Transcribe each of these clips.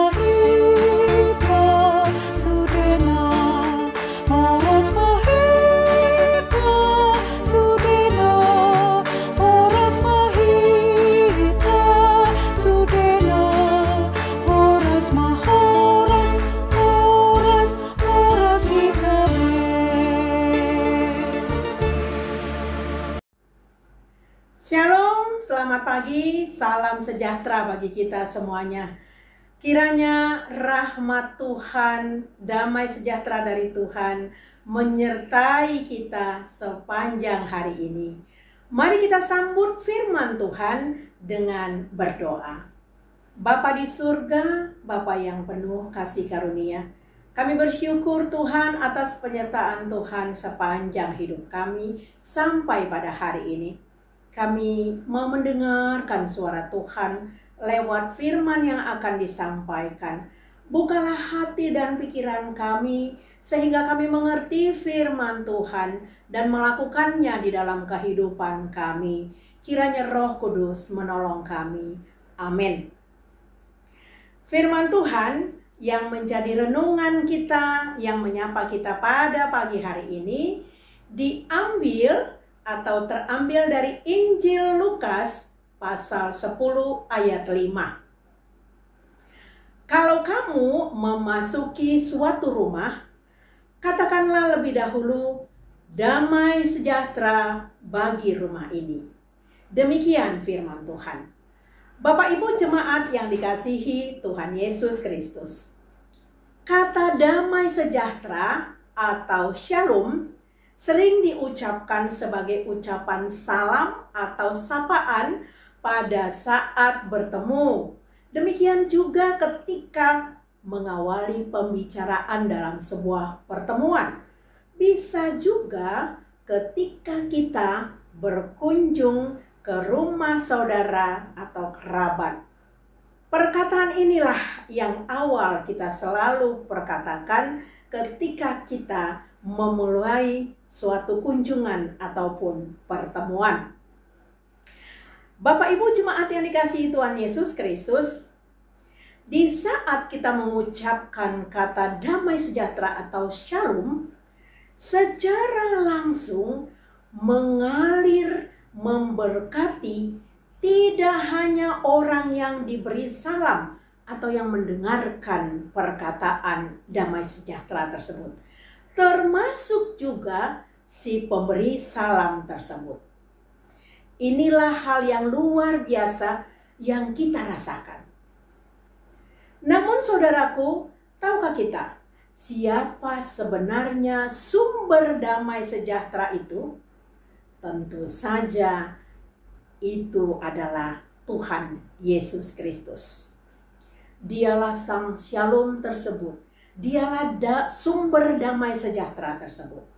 mahita sudena, oras mahita sudena, oras mahita sudena, oras mahoras, oras hitabe. Shalom, selamat pagi, salam sejahtera bagi kita semuanya. Kiranya rahmat Tuhan, damai sejahtera dari Tuhan menyertai kita sepanjang hari ini. Mari kita sambut firman Tuhan dengan berdoa. Bapa di surga, Bapa yang penuh kasih karunia, kami bersyukur Tuhan atas penyertaan Tuhan sepanjang hidup kami sampai pada hari ini. Kami mau mendengarkan suara Tuhan lewat firman yang akan disampaikan. Bukalah hati dan pikiran kami sehingga kami mengerti firman Tuhan dan melakukannya di dalam kehidupan kami. Kiranya Roh Kudus menolong kami. Amin. Firman Tuhan yang menjadi renungan kita, yang menyapa kita pada pagi hari ini, diambil atau terambil dari Injil Lukas pasal 10 ayat 5. Kalau kamu memasuki suatu rumah, katakanlah lebih dahulu, damai sejahtera bagi rumah ini. Demikian firman Tuhan. Bapak Ibu jemaat yang dikasihi Tuhan Yesus Kristus. Kata damai sejahtera atau shalom sering diucapkan sebagai ucapan salam atau sapaan pada saat bertemu. Demikian juga ketika mengawali pembicaraan dalam sebuah pertemuan. Bisa juga ketika kita berkunjung ke rumah saudara atau kerabat. Perkataan inilah yang awal kita selalu perkatakan ketika kita memulai suatu kunjungan ataupun pertemuan. Bapak Ibu jemaat yang dikasihi Tuhan Yesus Kristus, di saat kita mengucapkan kata damai sejahtera atau shalom, secara langsung mengalir, memberkati tidak hanya orang yang diberi salam atau yang mendengarkan perkataan damai sejahtera tersebut, termasuk juga si pemberi salam tersebut. Inilah hal yang luar biasa yang kita rasakan. Namun saudaraku, tahukah kita siapa sebenarnya sumber damai sejahtera itu? Tentu saja itu adalah Tuhan Yesus Kristus. Dialah sang shalom tersebut. Dialah sumber damai sejahtera tersebut.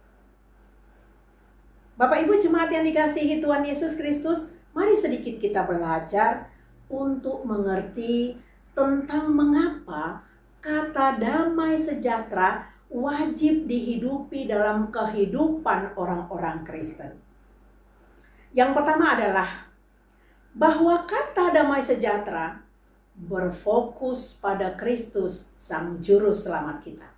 Bapak Ibu jemaat yang dikasihi Tuhan Yesus Kristus, mari sedikit kita belajar untuk mengerti tentang mengapa kata damai sejahtera wajib dihidupi dalam kehidupan orang-orang Kristen. Yang pertama adalah bahwa kata damai sejahtera berfokus pada Kristus, Sang Juru Selamat kita.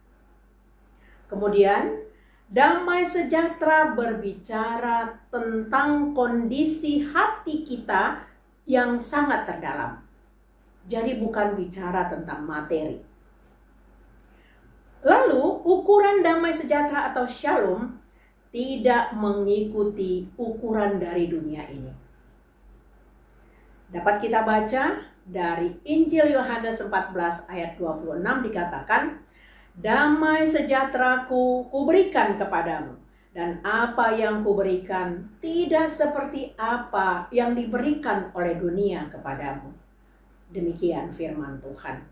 Kemudian, damai sejahtera berbicara tentang kondisi hati kita yang sangat terdalam. Jadi bukan bicara tentang materi. Lalu, ukuran damai sejahtera atau shalom tidak mengikuti ukuran dari dunia ini. Dapat kita baca dari Injil Yohanes 14 ayat 26 dikatakan, damai sejahteraku kuberikan kepadamu, dan apa yang kuberikan tidak seperti apa yang diberikan oleh dunia kepadamu. Demikian firman Tuhan.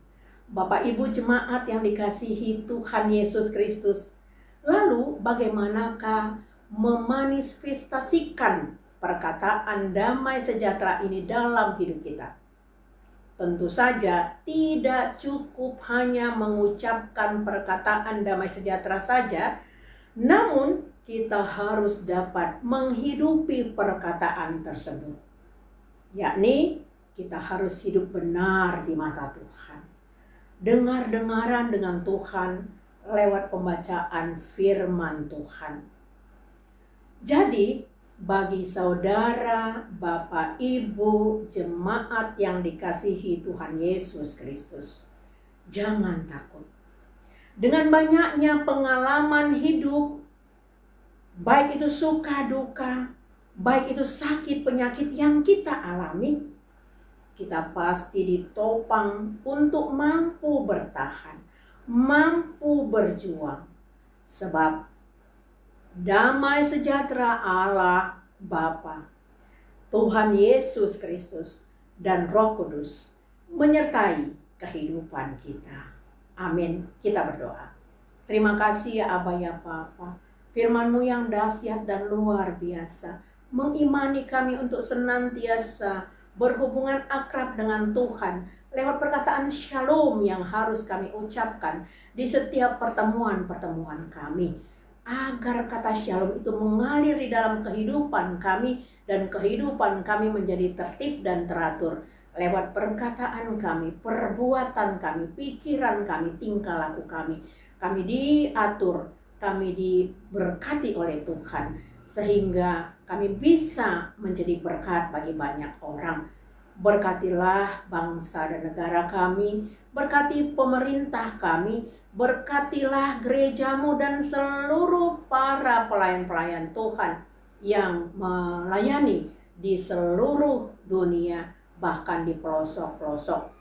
Bapak Ibu jemaat yang dikasihi Tuhan Yesus Kristus, lalu bagaimanakah memanifestasikan perkataan damai sejahtera ini dalam hidup kita? Tentu saja tidak cukup hanya mengucapkan perkataan damai sejahtera saja, namun kita harus dapat menghidupi perkataan tersebut. Yakni kita harus hidup benar di mata Tuhan. dengar-dengaran dengan Tuhan lewat pembacaan firman Tuhan. Jadi, bagi saudara, Bapak, Ibu, jemaat yang dikasihi Tuhan Yesus Kristus, jangan takut. Dengan banyaknya pengalaman hidup, baik itu suka duka, baik itu sakit penyakit yang kita alami, kita pasti ditopang untuk mampu bertahan, mampu berjuang. Sebab damai sejahtera Allah Bapa, Tuhan Yesus Kristus, dan Roh Kudus menyertai kehidupan kita. Amin. Kita berdoa. Terima kasih ya Aba ya Bapa. Firman-Mu yang dahsyat dan luar biasa mengimani kami untuk senantiasa berhubungan akrab dengan Tuhan lewat perkataan shalom yang harus kami ucapkan di setiap pertemuan-pertemuan kami. Agar kata shalom itu mengalir di dalam kehidupan kami dan kehidupan kami menjadi tertib dan teratur. Lewat perkataan kami, perbuatan kami, pikiran kami, tingkah laku kami. Kami diatur, kami diberkati oleh Tuhan. Sehingga kami bisa menjadi berkat bagi banyak orang. Berkatilah bangsa dan negara kami, berkati pemerintah kami, berkatilah gereja-Mu dan seluruh para pelayan-pelayan Tuhan yang melayani di seluruh dunia, bahkan di pelosok-pelosok.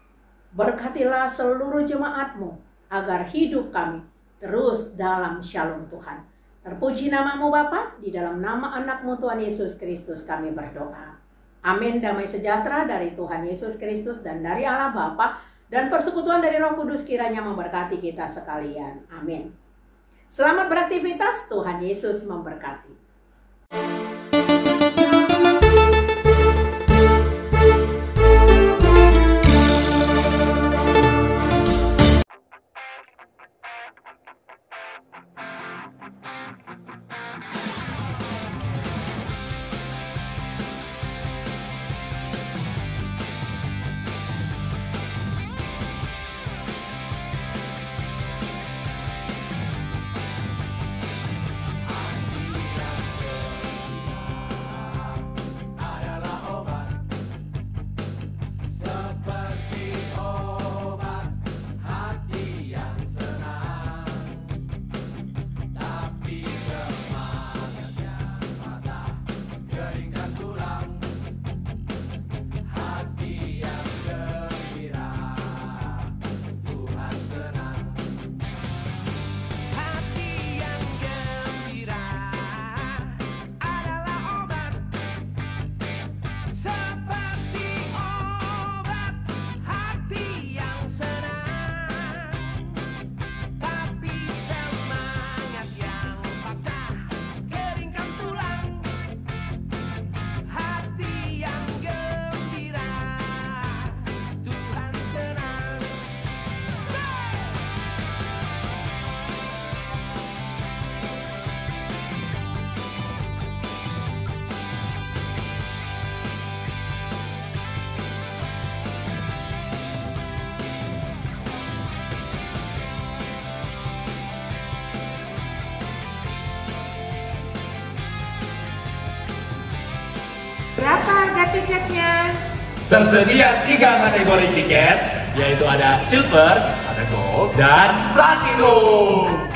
Berkatilah seluruh jemaat-Mu agar hidup kami terus dalam shalom Tuhan. Terpuji nama-Mu Bapa, di dalam nama anak-Mu Tuhan Yesus Kristus kami berdoa. Amin. Damai sejahtera dari Tuhan Yesus Kristus dan dari Allah Bapa dan persekutuan dari Roh Kudus kiranya memberkati kita sekalian. Amin. Selamat beraktivitas, Tuhan Yesus memberkati. Berapa harga tiketnya? Tersedia 3 kategori tiket, yaitu ada silver, ada gold, dan platinum.